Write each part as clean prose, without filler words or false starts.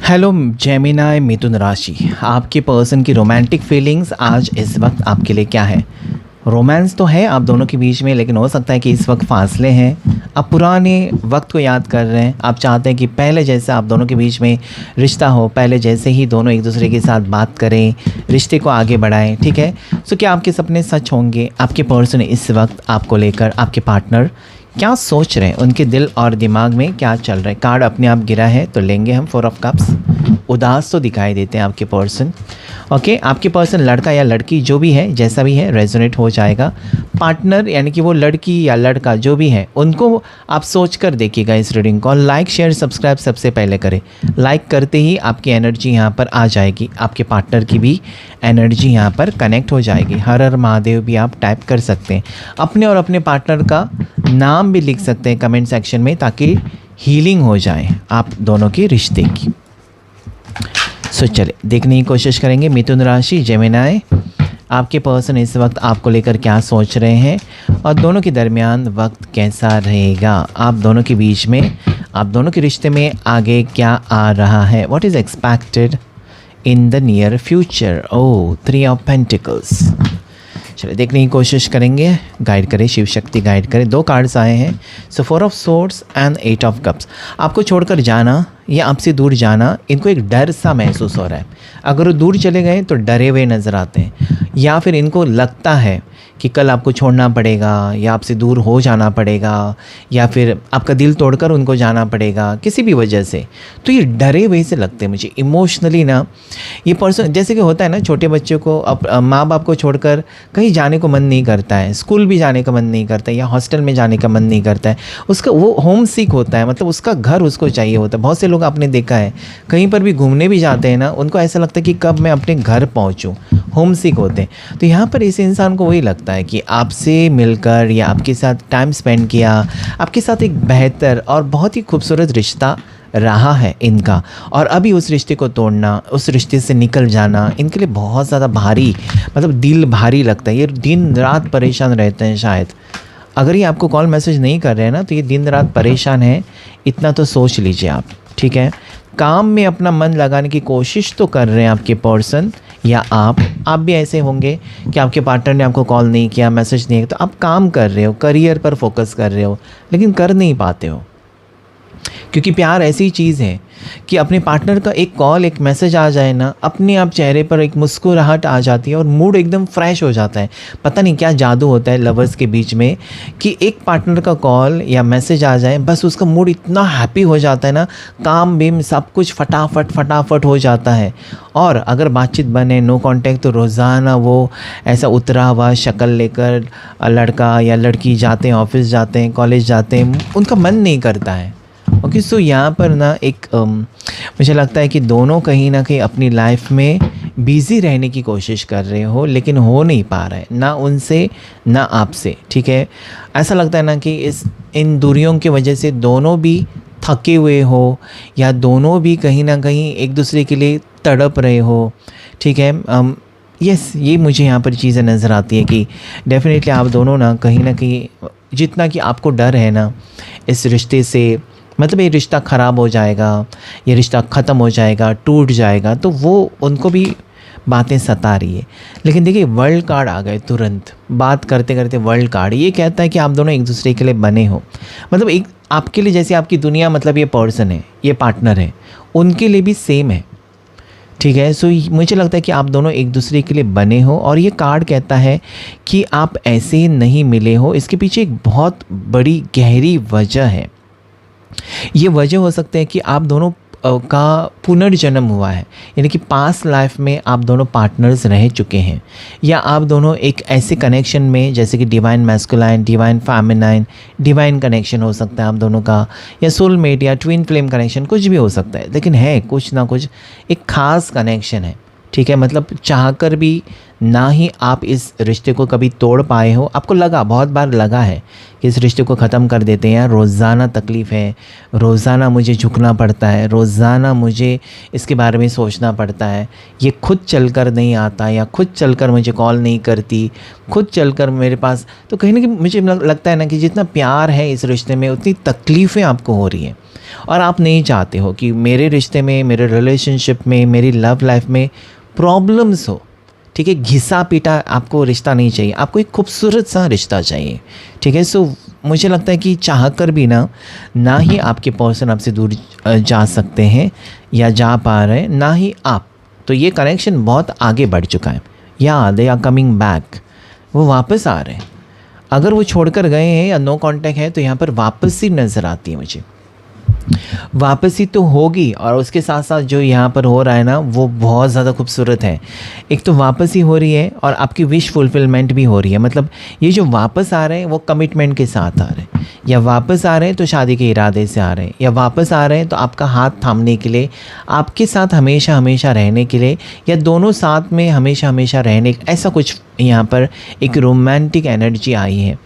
Hello Gemini मिथुन राशि, आपके person की रोमांटिक फीलिंग्स आज इस वक्त आपके लिए क्या है। रोमांस तो है आप दोनों के बीच में, लेकिन हो सकता है कि इस वक्त फासले हैं। आप पुराने वक्त को याद कर रहे हैं। आप चाहते हैं कि पहले जैसा आप दोनों के बीच में रिश्ता हो, पहले जैसे ही दोनों एक दूसरे के साथ बात करें, रिश्ते को आगे बढ़ाएं। ठीक है, सो क्या आपके सपने सच होंगे? आपके पर्सन इस वक्त आपको लेकर, आपके पार्टनर क्या सोच रहे हैं, उनके दिल और दिमाग में क्या चल रहा है। कार्ड अपने आप गिरा है तो लेंगे हम 4 ऑफ कप्स। उदास तो दिखाई देते हैं आपके पर्सन। ओके, आपके पर्सन लड़का या लड़की जो भी है, जैसा भी है, रेजोनेट हो जाएगा। पार्टनर यानी कि वो लड़की या लड़का जो भी है, उनको आप सोच कर देखिएगा इस रीडिंग को। लाइक शेयर सब्सक्राइब सबसे पहले करें। लाइक करते ही आपकी एनर्जी यहाँ पर आ जाएगी, आपके पार्टनर की भी एनर्जी यहाँ पर कनेक्ट हो जाएगी। हर हर महादेव भी आप टाइप कर सकते हैं। अपने और अपने पार्टनर का नाम भी लिख सकते हैं कमेंट सेक्शन में, ताकि हीलिंग हो जाए आप दोनों के रिश्ते की। सो चले देखने की कोशिश करेंगे। मिथुन राशि, जेमिनाई, आपके पर्सन इस वक्त आपको लेकर क्या सोच रहे हैं और दोनों के दरमियान वक्त कैसा रहेगा। आप दोनों के बीच में, आप दोनों के रिश्ते में आगे क्या आ रहा है। What is expected in the near future. Oh, 3 of pentacles. चलिए देखने की कोशिश करेंगे। गाइड करें, शिव शक्ति गाइड करें। 2 कार्ड्स आए हैं, सो 4 of swords and 8 of cups. आपको छोड़कर जाना या आपसे दूर जाना, इनको एक डर सा महसूस हो रहा है। अगर वो दूर चले गए तो डरे हुए नज़र आते हैं, या फिर इनको लगता है कि कल आपको छोड़ना पड़ेगा या आपसे दूर हो जाना पड़ेगा, या फिर आपका दिल तोड़कर उनको जाना पड़ेगा किसी भी वजह से। तो ये डरे हुए से लगते हैं मुझे इमोशनली ना। ये पर्सन जैसे कि होता है ना, छोटे बच्चों को अब माँ बाप को छोड़कर कहीं जाने को मन नहीं करता है, स्कूल भी जाने का मन नहीं करता है, या हॉस्टल में जाने का मन नहीं करता है। उसका वो होम सीक होता है, मतलब उसका घर उसको चाहिए होता है। बहुत से लोग आपने देखा है, कहीं पर भी घूमने भी जाते हैं ना, उनको ऐसा लगता है कि कब मैं अपने घर पहुँचूँ, होम सीक होते हैं। तो यहाँ पर इस इंसान को वही लगता है कि आपसे मिलकर या आपके साथ टाइम स्पेंड किया, आपके साथ एक बेहतर और बहुत ही खूबसूरत रिश्ता रहा है इनका, और अभी उस रिश्ते को तोड़ना, उस रिश्ते से निकल जाना इनके लिए बहुत ज़्यादा भारी, मतलब दिल भारी लगता है। ये दिन रात परेशान रहते हैं शायद। अगर ये आपको कॉल मैसेज नहीं कर रहे हैं ना, तो ये दिन रात परेशान है, इतना तो सोच लीजिए आप। ठीक है, काम में अपना मन लगाने की कोशिश तो कर रहे हैं आपके पर्सन, या आप भी ऐसे होंगे कि आपके पार्टनर ने आपको कॉल नहीं किया, मैसेज नहीं किया, तो आप काम कर रहे हो, करियर पर फोकस कर रहे हो, लेकिन कर नहीं पाते हो। क्योंकि प्यार ऐसी चीज़ है कि अपने पार्टनर का एक कॉल, एक मैसेज आ जाए ना, अपने आप चेहरे पर एक मुस्कुराहट आ जाती है और मूड एकदम फ्रेश हो जाता है। पता नहीं क्या जादू होता है लवर्स के बीच में कि एक पार्टनर का कॉल या मैसेज आ जाए, बस उसका मूड इतना हैप्पी हो जाता है ना, काम बीम सब कुछ फटाफट हो जाता है। और अगर बातचीत बने, नो कांटेक्ट, तो रोज़ाना वो ऐसा उतरा हुआ शक्ल लेकर लड़का या लड़की जाते हैं, ऑफिस जाते हैं, कॉलेज जाते हैं, उनका मन नहीं करता है। ओके, सो यहाँ पर ना एक मुझे लगता है कि दोनों कहीं ना कहीं अपनी लाइफ में बिज़ी रहने की कोशिश कर रहे हो, लेकिन हो नहीं पा रहा है, ना उनसे ना आपसे। ठीक है, ऐसा लगता है ना कि इन दूरियों की वजह से दोनों भी थके हुए हो, या दोनों भी कहीं ना कहीं एक दूसरे के लिए तड़प रहे हो। ठीक है, यस, ये मुझे यहाँ पर चीज़ें नज़र आती है कि डेफिनेटली आप दोनों ना कहीं जितना कि आपको डर है ना इस रिश्ते से, मतलब ये रिश्ता ख़राब हो जाएगा, ये रिश्ता ख़त्म हो जाएगा, टूट जाएगा, तो वो उनको भी बातें सता रही है। लेकिन देखिए, वर्ल्ड कार्ड आ गए तुरंत बात करते करते। वर्ल्ड कार्ड ये कहता है कि आप दोनों एक दूसरे के लिए बने हो, मतलब एक आपके लिए जैसे आपकी दुनिया, मतलब ये पर्सन है, ये पार्टनर है, उनके लिए भी सेम है। ठीक है, सो मुझे लगता है कि आप दोनों एक दूसरे के लिए बने हो, और ये कार्ड कहता है कि आप ऐसे नहीं मिले हो, इसके पीछे एक बहुत बड़ी गहरी वजह है। ये वजह हो सकता है कि आप दोनों का पुनर्जन्म हुआ है, यानी कि पास्ट लाइफ में आप दोनों पार्टनर्स रह चुके हैं, या आप दोनों एक ऐसे कनेक्शन में, जैसे कि divine masculine, divine feminine, divine connection हो सकता है आप दोनों का, या सोलमेट या ट्विन फ्लेम कनेक्शन, कुछ भी हो सकता है, लेकिन है कुछ ना कुछ एक ख़ास कनेक्शन है। ठीक है, मतलब चाहकर भी ना ही आप इस रिश्ते को कभी तोड़ पाए हो। आपको लगा, बहुत बार लगा है कि इस रिश्ते को ख़त्म कर देते हैं, यार रोज़ाना तकलीफ़ है, रोज़ाना मुझे झुकना पड़ता है, रोज़ाना मुझे इसके बारे में सोचना पड़ता है, ये खुद चलकर नहीं आता या खुद चलकर मुझे कॉल नहीं करती, खुद चलकर मेरे पास। तो कहीं ना कहीं मुझे लगता है ना कि जितना प्यार है इस रिश्ते में उतनी तकलीफ़ें आपको हो रही हैं, और आप नहीं चाहते हो कि मेरे रिश्ते में, मेरे रिलेशनशिप में, मेरी लव लाइफ में प्रॉब्लम्स हो। ठीक है, घिसा पीटा आपको रिश्ता नहीं चाहिए, आपको एक खूबसूरत सा रिश्ता चाहिए। ठीक है, सो मुझे लगता है कि चाह कर भी ना ही आपके पर्सन आपसे दूर जा सकते हैं या जा पा रहे हैं, ना ही आप। तो ये कनेक्शन बहुत आगे बढ़ चुका है, या दे आर कमिंग बैक, वो वापस आ रहे हैं। अगर वो छोड़कर गए हैं या नो कांटेक्ट है तो यहाँ पर वापसी नज़र आती है मुझे, वापसी तो होगी। और उसके साथ साथ जो यहाँ पर हो रहा है ना वो बहुत ज़्यादा खूबसूरत है। एक तो वापसी हो रही है और आपकी विश फुलफिलमेंट भी हो रही है। मतलब ये जो वापस आ रहे हैं वो कमिटमेंट के साथ आ रहे हैं, या वापस आ रहे हैं तो शादी के इरादे से आ रहे हैं, या वापस आ रहे हैं तो आपका हाथ थामने के लिए, आपके साथ हमेशा हमेशा रहने के लिए, या दोनों साथ में हमेशा हमेशा रहने, ऐसा कुछ यहाँ पर एक रोमांटिक एनर्जी आई है।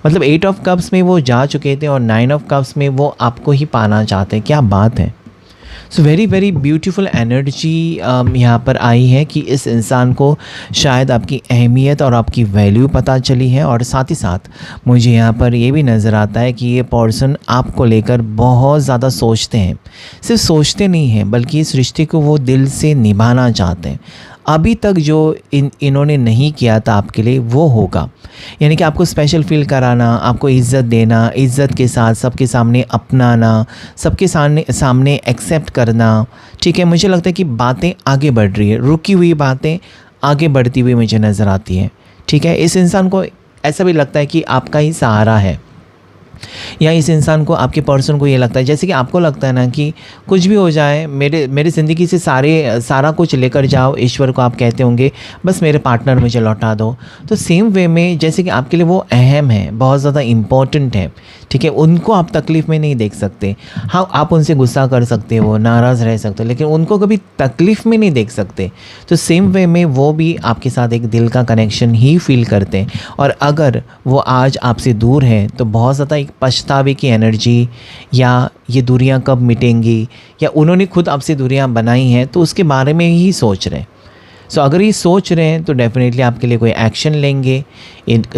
मतलब 8 ऑफ कप्स में वो जा चुके थे और 9 ऑफ कप्स में वो आपको ही पाना चाहते हैं। क्या बात है। So very very beautiful energy यहाँ पर आई है कि इस इंसान को शायद आपकी अहमियत और आपकी वैल्यू पता चली है। और साथ ही साथ मुझे यहाँ पर ये भी नज़र आता है कि ये पर्सन आपको लेकर बहुत ज़्यादा सोचते हैं। सिर्फ सोचते नहीं हैं बल्कि इस रिश्ते को वो दिल से निभाना चाहते हैं। अभी तक जो इन्होंने नहीं किया था आपके लिए वो होगा, यानी कि आपको स्पेशल फील कराना, आपको इज़्ज़त देना, इज़्ज़त के साथ सबके सामने अपनाना, सबके सामने एक्सेप्ट करना। ठीक है, मुझे लगता है कि बातें आगे बढ़ रही है, रुकी हुई बातें आगे बढ़ती हुई मुझे नज़र आती हैं। ठीक है, इस इंसान को ऐसा भी लगता है कि आपका ही सहारा है, या इस इंसान को, आपके पर्सन को ये लगता है, जैसे कि आपको लगता है ना कि कुछ भी हो जाए, मेरी ज़िंदगी से सारा कुछ लेकर जाओ, ईश्वर को आप कहते होंगे बस मेरे पार्टनर मुझे लौटा दो। तो सेम वे में जैसे कि आपके लिए वो अहम है, बहुत ज़्यादा इम्पॉर्टेंट है। ठीक है, उनको आप तकलीफ़ में नहीं देख सकते। हाँ, आप उनसे गुस्सा कर सकते हो, नाराज़ रह सकते हो, लेकिन उनको कभी तकलीफ़ में नहीं देख सकते। तो सेम वे में वो भी आपके साथ एक दिल का कनेक्शन ही फील करते हैं। और अगर वो आज आपसे दूर हैं तो बहुत ज़्यादा एक पछतावे की एनर्जी, या ये दूरियां कब मिटेंगी, या उन्होंने खुद आपसे दूरियां बनाई हैं तो उसके बारे में ही सोच रहे हैं। सो अगर ये सोच रहे हैं तो डेफिनेटली आपके लिए कोई एक्शन लेंगे।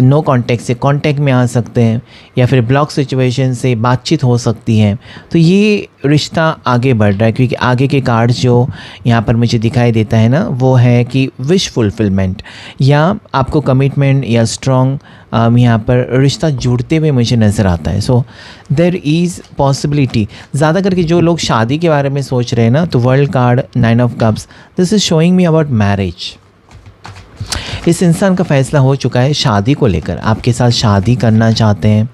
नो कांटेक्ट से कांटेक्ट में आ सकते हैं, या फिर ब्लॉक सिचुएशन से बातचीत हो सकती है। तो ये रिश्ता आगे बढ़ रहा है, क्योंकि आगे के कार्ड्स जो यहाँ पर मुझे दिखाई देता है ना वो है कि विश फुलफिलमेंट, या आपको कमिटमेंट या स्ट्रॉन्ग यहाँ पर रिश्ता जुड़ते हुए मुझे नज़र आता है। So there is possibility. ज़्यादा करके जो लोग शादी के बारे में सोच रहे हैं ना, तो world card 9 of cups, this is showing me about marriage. इस इंसान का फ़ैसला हो चुका है शादी को लेकर, आपके साथ शादी करना चाहते हैं,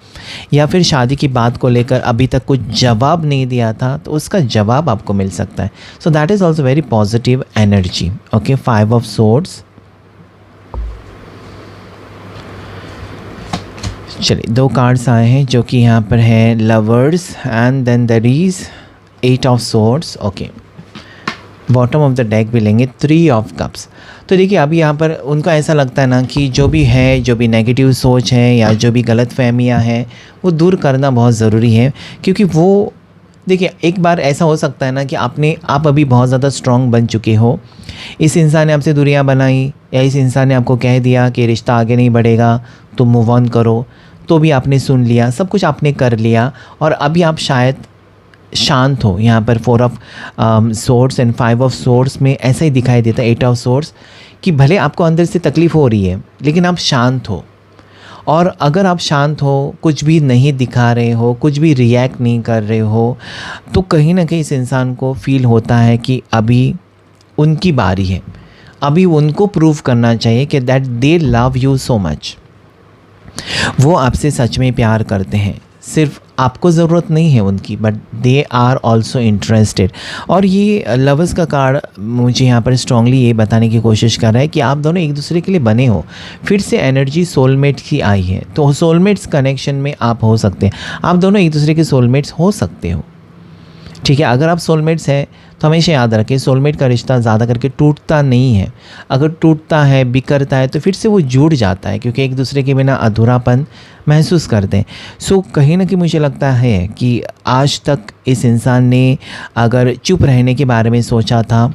या फिर शादी की बात को लेकर अभी तक कुछ जवाब नहीं दिया था तो उसका जवाब आपको मिल सकता है। So that is also very positive energy. Okay, 5 of swords. चलिए, 2 कार्ड्स आए हैं जो कि यहाँ पर है lovers, and then there is 8 of swords. Okay, bottom of the deck भी लेंगे 3 ऑफ कप्स। तो देखिए, अभी यहाँ पर उनको ऐसा लगता है ना कि जो भी है, जो भी नेगेटिव सोच है या जो भी गलत फहमियाँ हैं वो दूर करना बहुत ज़रूरी है। क्योंकि वो देखिए, एक बार ऐसा हो सकता है ना कि आप अभी बहुत ज़्यादा स्ट्रॉन्ग बन चुके हो, इस इंसान ने आपसे दूरियां बनाई, या इस इंसान ने आपको कह दिया कि रिश्ता आगे नहीं बढ़ेगा तो मूव ऑन करो, तो भी आपने सुन लिया, सब कुछ आपने कर लिया, और अभी आप शायद शांत हो। यहाँ पर 4 of swords and 5 of swords में ऐसा ही दिखाई देता है, 8 ऑफ सोर्ड्स, कि भले आपको अंदर से तकलीफ़ हो रही है लेकिन आप शांत हो। और अगर आप शांत हो, कुछ भी नहीं दिखा रहे हो, कुछ भी रिएक्ट नहीं कर रहे हो, तो कहीं ना कहीं इस इंसान को फील होता है कि अभी उनकी बारी है, अभी उनको प्रूव करना चाहिए कि that they love you so much. वो आपसे सच में प्यार करते हैं, सिर्फ आपको ज़रूरत नहीं है उनकी, but they are also interested. और ये लवर्स का कार्ड मुझे यहाँ पर स्ट्रांगली ये बताने की कोशिश कर रहा है कि आप दोनों एक दूसरे के लिए बने हो। फिर से एनर्जी सोलमेट्स की आई है, तो सोलमेट्स कनेक्शन में आप हो सकते हैं, आप दोनों एक दूसरे के सोलमेट्स हो सकते हो। ठीक है, अगर आप सोलमेट्स हैं तो हमेशा याद रखें, सोलमेट का रिश्ता ज़्यादा करके टूटता नहीं है। अगर टूटता है, बिखरता है तो फिर से वो जुड़ जाता है, क्योंकि एक दूसरे के बिना अधूरापन महसूस करते हैं। सो कहीं ना कहीं मुझे लगता है कि आज तक इस इंसान ने अगर चुप रहने के बारे में सोचा था,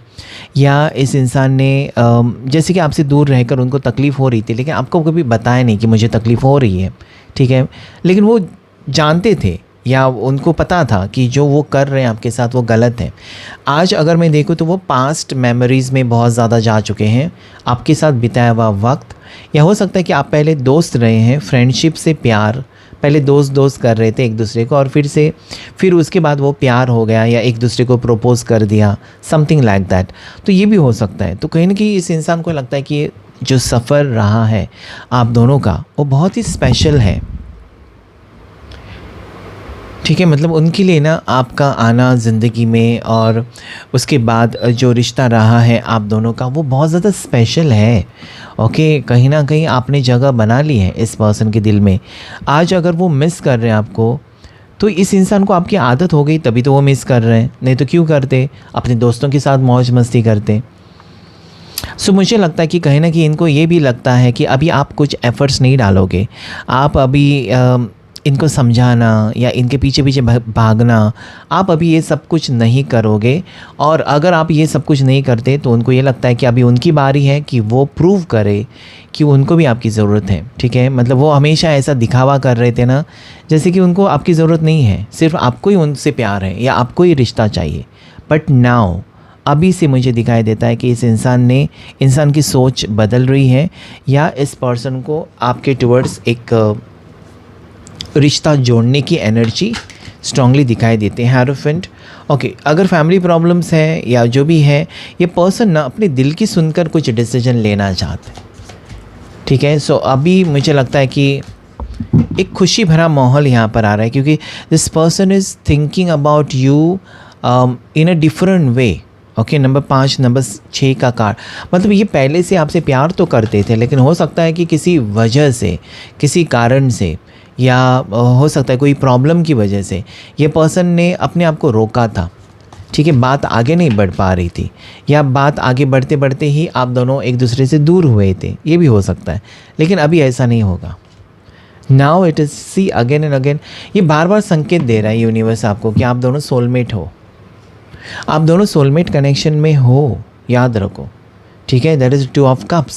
या इस इंसान ने जैसे कि आपसे दूर रहकर उनको तकलीफ़ हो रही थी लेकिन आपको कभी बताया नहीं कि मुझे तकलीफ़ हो रही है, ठीक है, लेकिन वो जानते थे या उनको पता था कि जो वो कर रहे हैं आपके साथ वो गलत है। आज अगर मैं देखूँ तो वो पास्ट मेमोरीज़ में बहुत ज़्यादा जा चुके हैं, आपके साथ बिताया हुआ वक्त, या हो सकता है कि आप पहले दोस्त रहे हैं, फ्रेंडशिप से प्यार, पहले दोस्त कर रहे थे एक दूसरे को और फिर उसके बाद वो प्यार हो गया या एक दूसरे को प्रपोज़ कर दिया, समथिंग लाइक दैट। तो ये भी हो सकता है। तो कहीं ना कहीं इस इंसान को लगता है कि ये जो सफ़र रहा है आप दोनों का वो बहुत ही स्पेशल है, ठीक है। मतलब उनके लिए ना आपका आना ज़िंदगी में और उसके बाद जो रिश्ता रहा है आप दोनों का वो बहुत ज़्यादा स्पेशल है। ओके, कहीं ना कहीं आपने जगह बना ली है इस पर्सन के दिल में। आज अगर वो मिस कर रहे हैं आपको, तो इस इंसान को आपकी आदत हो गई तभी तो वो मिस कर रहे हैं, नहीं तो क्यों करते, अपने दोस्तों के साथ मौज मस्ती करते। सो मुझे लगता है कि कहीं ना कहीं इनको ये भी लगता है कि अभी आप कुछ एफ़र्ट्स नहीं डालोगे, आप अभी इनको समझाना या इनके पीछे पीछे भागना, आप अभी ये सब कुछ नहीं करोगे। और अगर आप ये सब कुछ नहीं करते तो उनको ये लगता है कि अभी उनकी बारी है कि वो प्रूव करे कि उनको भी आपकी ज़रूरत है, ठीक है। मतलब वो हमेशा ऐसा दिखावा कर रहे थे ना, जैसे कि उनको आपकी ज़रूरत नहीं है, सिर्फ आपको ही उनसे प्यार है या आपको ही रिश्ता चाहिए। बट नाउ अभी से मुझे दिखाई देता है कि इस इंसान की सोच बदल रही है, या इस पर्सन को आपके टुवर्ड्स एक रिश्ता जोड़ने की एनर्जी स्ट्रांगली दिखाई देते हैं। हैरोफेंट, ओके, अगर फैमिली प्रॉब्लम्स है या जो भी है, ये पर्सन ना अपने दिल की सुनकर कुछ डिसीजन लेना चाहते हैं, ठीक है। सो अभी मुझे लगता है कि एक खुशी भरा माहौल यहाँ पर आ रहा है, क्योंकि this person is thinking about you in a different way. Okay, number 5, number 6 का कार्ड, मतलब ये पहले से आपसे प्यार तो करते थे, लेकिन हो सकता है कि किसी वजह से, किसी कारण से, या हो सकता है कोई प्रॉब्लम की वजह से ये पर्सन ने अपने आप को रोका था, ठीक है। बात आगे नहीं बढ़ पा रही थी, या बात आगे बढ़ते बढ़ते ही आप दोनों एक दूसरे से दूर हुए थे, ये भी हो सकता है। लेकिन अभी ऐसा नहीं होगा। Now it is see again and again, ये बार बार संकेत दे रहा है यूनिवर्स आपको कि आप दोनों सोलमेट हो, आप दोनों सोलमेट कनेक्शन में हो, याद रखो, ठीक है। That is 2 of cups.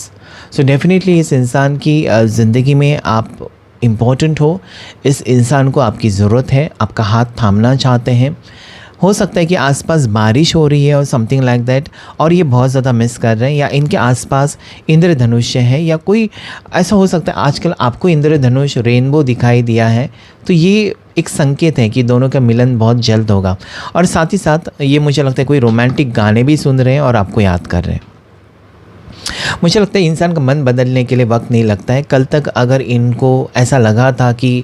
So definitely इस इंसान की ज़िंदगी में आप इम्पॉर्टेंट हो, इस इंसान को आपकी ज़रूरत है, आपका हाथ थामना चाहते हैं। हो सकता है कि आसपास बारिश हो रही है और समथिंग लाइक दैट, और ये बहुत ज़्यादा मिस कर रहे हैं, या इनके आसपास इंद्रधनुष्य है, या कोई ऐसा हो सकता है आजकल आपको इंद्रधनुष रेनबो दिखाई दिया है, तो ये एक संकेत है कि दोनों का मिलन बहुत जल्द होगा। और साथ ही साथ ये मुझे लगता है कोई रोमांटिक गाने भी सुन रहे हैं और आपको याद कर रहे हैं। मुझे लगता है इंसान का मन बदलने के लिए वक्त नहीं लगता है। कल तक अगर इनको ऐसा लगा था कि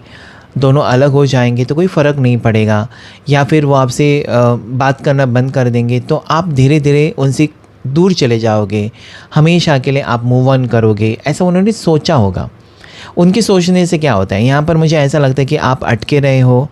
दोनों अलग हो जाएंगे तो कोई फ़र्क नहीं पड़ेगा, या फिर वो आपसे बात करना बंद कर देंगे, तो आप धीरे धीरे उनसे दूर चले जाओगे, हमेशा के लिए आप मूव ऑन करोगे, ऐसा उन्होंने सोचा होगा। उनके सोचने से क्या होता है, यहाँ पर मुझे ऐसा लगता है कि आप अटके रहे हो।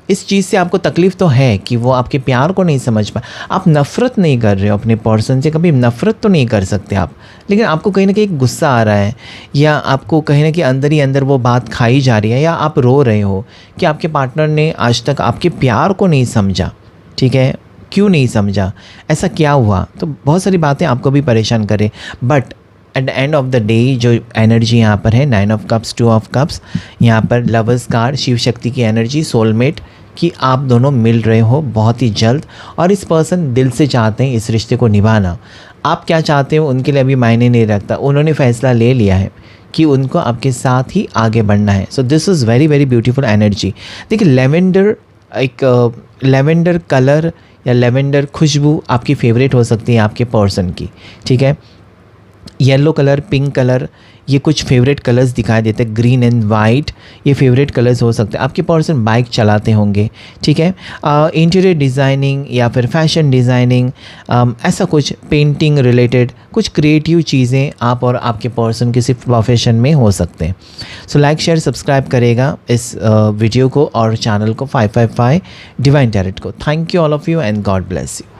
इस चीज़ से आपको तकलीफ़ तो है कि वो आपके प्यार को नहीं समझ पाए। आप नफ़रत नहीं कर रहे हो अपने पर्सन से, कभी नफ़रत तो नहीं कर सकते आप, लेकिन आपको कहीं ना कहीं गुस्सा आ रहा है, या आपको कहीं ना कहीं अंदर ही अंदर वो बात खाई जा रही है, या आप रो रहे हो कि आपके पार्टनर ने आज तक आपके प्यार को नहीं समझा, ठीक है। क्यों नहीं समझा, ऐसा क्या हुआ, तो बहुत सारी बातें आपको भी परेशान करें। But at the end of the day जो एनर्जी यहाँ पर है, 9 ऑफ कप्स, 2 ऑफ कप्स, यहाँ पर लवर्स कार्ड, शिव शक्ति की एनर्जी, सोलमेट कि आप दोनों मिल रहे हो बहुत ही जल्द, और इस पर्सन दिल से चाहते हैं इस रिश्ते को निभाना। आप क्या चाहते हो उनके लिए अभी मायने नहीं रखता, उन्होंने फ़ैसला ले लिया है कि उनको आपके साथ ही आगे बढ़ना है। So this is very very beautiful energy. देखिए लेवेंडर कलर या लेवेंडर खुशबू आपकी फेवरेट हो सकती है आपके पर्सन की, ठीक है। येलो कलर, पिंक कलर, ये कुछ फेवरेट कलर्स दिखाई देते हैं। ग्रीन एंड वाइट ये फेवरेट कलर्स हो सकते हैं। आपके पर्सन बाइक चलाते होंगे, ठीक है। इंटीरियर डिज़ाइनिंग या फिर फैशन डिज़ाइनिंग, ऐसा कुछ पेंटिंग रिलेटेड कुछ क्रिएटिव चीज़ें आप और आपके पर्सन के सिर्फ प्रोफेशन में हो सकते हैं। सो लाइक शेयर सब्सक्राइब करेगा इस वीडियो को और चैनल को 555 डिवाइन टैरेट को। Thank you all of you and God bless you.